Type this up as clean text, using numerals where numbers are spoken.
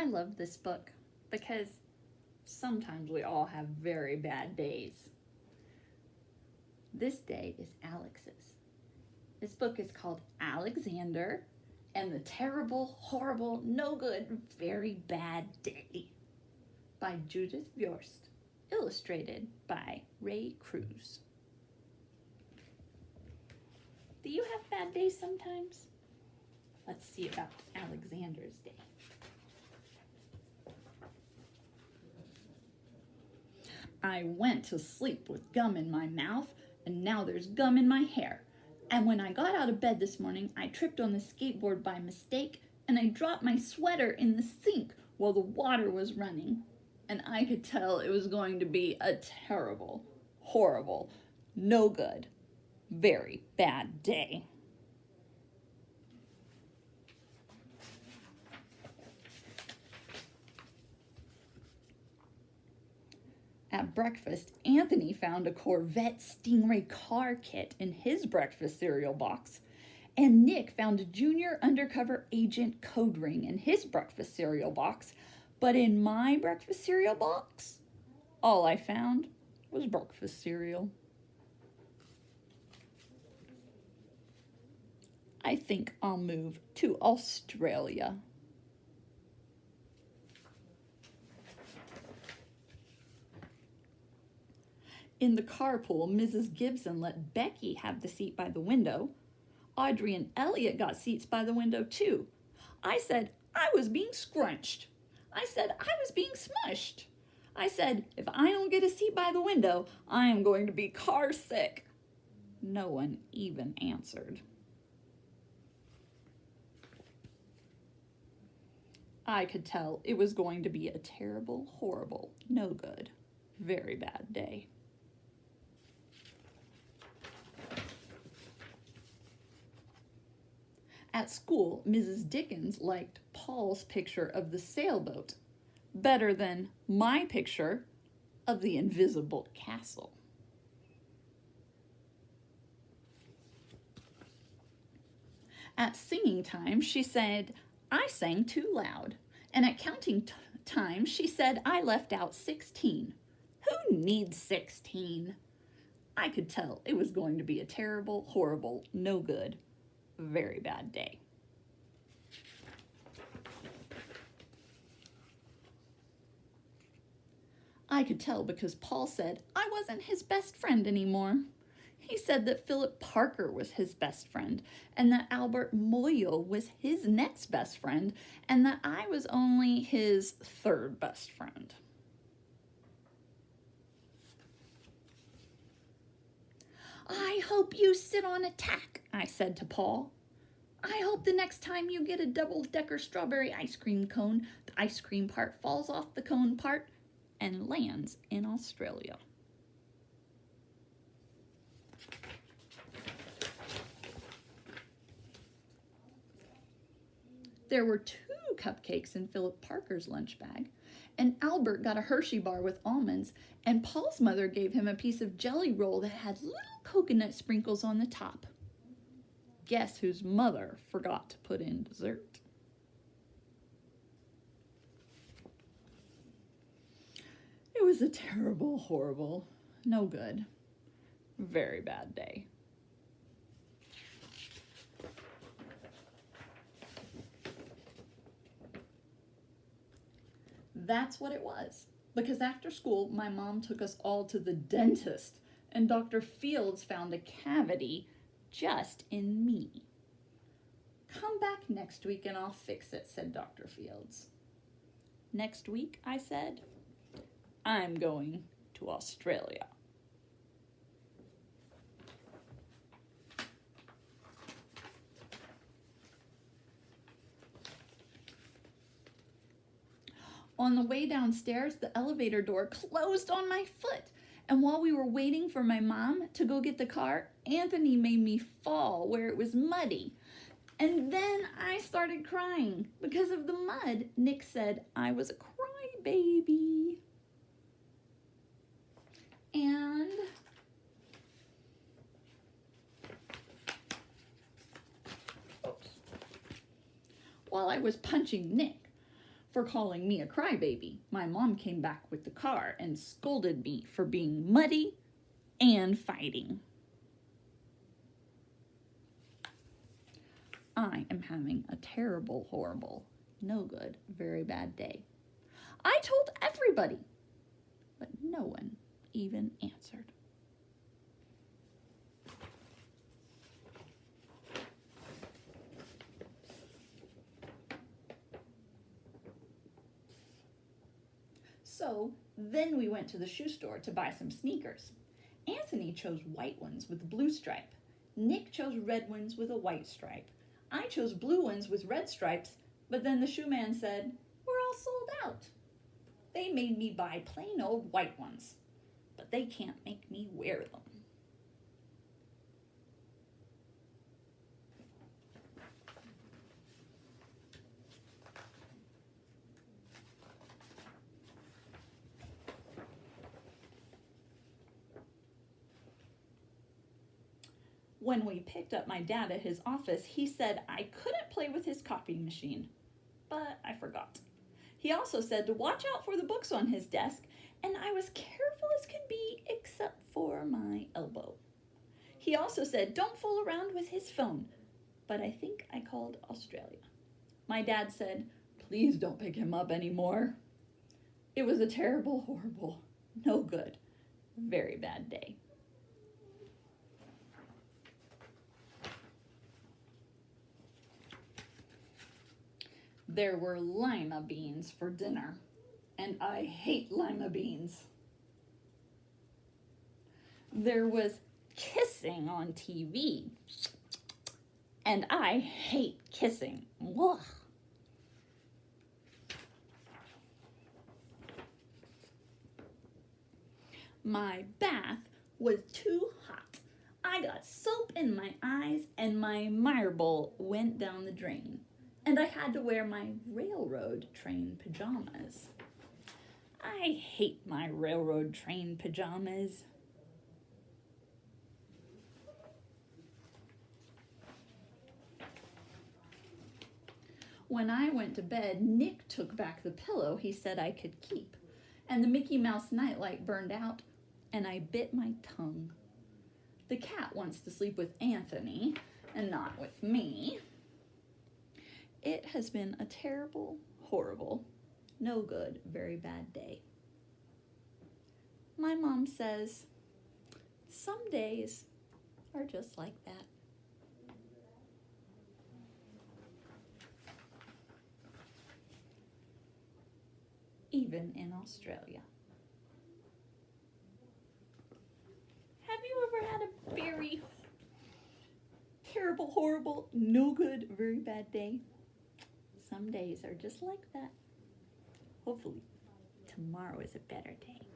love this book because sometimes we all have very bad days. This day is Alex's. This book is called Alexander and the Terrible, Horrible, No Good, Very Bad Day by Judith Viorst, illustrated by Ray Cruz. Do you have bad days sometimes? Let's see about Alexander's day. I went to sleep with gum in my mouth, and now there's gum in my hair. And when I got out of bed this morning, I tripped on the skateboard by mistake, and I dropped my sweater in the sink while the water was running. And I could tell it was going to be a terrible, horrible, no good, very bad day. At breakfast, Anthony found a Corvette Stingray car kit in his breakfast cereal box, and Nick found a junior undercover agent code ring in his breakfast cereal box, but in my breakfast cereal box, all I found was breakfast cereal. I think I'll move to Australia. In the carpool, Mrs. Gibson let Becky have the seat by the window. Audrey and Elliot got seats by the window too. I said I was being scrunched. I said I was being smushed. I said if I don't get a seat by the window, I am going to be car sick. No one even answered. I could tell it was going to be a terrible, horrible, no good, very bad day. At school, Mrs. Dickens liked Paul's picture of the sailboat better than my picture of the invisible castle. At singing time, she said, I sang too loud. And at counting time, she said I left out 16. Who needs 16? I could tell it was going to be a terrible, horrible, no good, very bad day. I could tell because Paul said I wasn't his best friend anymore. He said that Philip Parker was his best friend, and that Albert Moyle was his next best friend, and that I was only his third best friend. I hope you sit on a tack, I said to Paul. I hope the next time you get a double-decker strawberry ice cream cone, the ice cream part falls off the cone part and lands in Australia. There were 2 cupcakes in Philip Parker's lunch bag, and Albert got a Hershey bar with almonds, and Paul's mother gave him a piece of jelly roll that had little coconut sprinkles on the top. Guess whose mother forgot to put in dessert? It was a terrible, horrible, no good, very bad day. That's what it was, because after school, my mom took us all to the dentist, and Dr. Fields found a cavity just in me. Come back next week and I'll fix it, said Dr. Fields. Next week, I said, I'm going to Australia. On the way downstairs, the elevator door closed on my foot. And while we were waiting for my mom to go get the car, Anthony made me fall where it was muddy. And then I started crying because of the mud. Nick said I was a crybaby. And while I was punching Nick, for calling me a crybaby. My mom came back with the car and scolded me for being muddy and fighting. I am having a terrible, horrible, no good, very bad day. I told everybody, but no one even answered. So then we went to the shoe store to buy some sneakers. Anthony chose white ones with a blue stripe. Nick chose red ones with a white stripe. I chose blue ones with red stripes, but then the shoe man said, "We're all sold out." They made me buy plain old white ones, but they can't make me wear them. When we picked up my dad at his office, he said I couldn't play with his copying machine, but I forgot. He also said to watch out for the books on his desk, and I was careful as could be except for my elbow. He also said don't fool around with his phone, but I think I called Australia. My dad said, please don't pick him up anymore. It was a terrible, horrible, no good, very bad day. There were lima beans for dinner, and I hate lima beans. There was kissing on TV, and I hate kissing. Ugh. My bath was too hot. I got soap in my eyes, and my mire bowl went down the drain. And I had to wear my railroad train pajamas. I hate my railroad train pajamas. When I went to bed, Nick took back the pillow he said I could keep, and the Mickey Mouse nightlight burned out, and I bit my tongue. The cat wants to sleep with Anthony, and not with me. It has been a terrible, horrible, no good, very bad day. My mom says, some days are just like that. Even in Australia. Have you ever had a very terrible, horrible, no good, very bad day? Some days are just like that. Hopefully, tomorrow is a better day.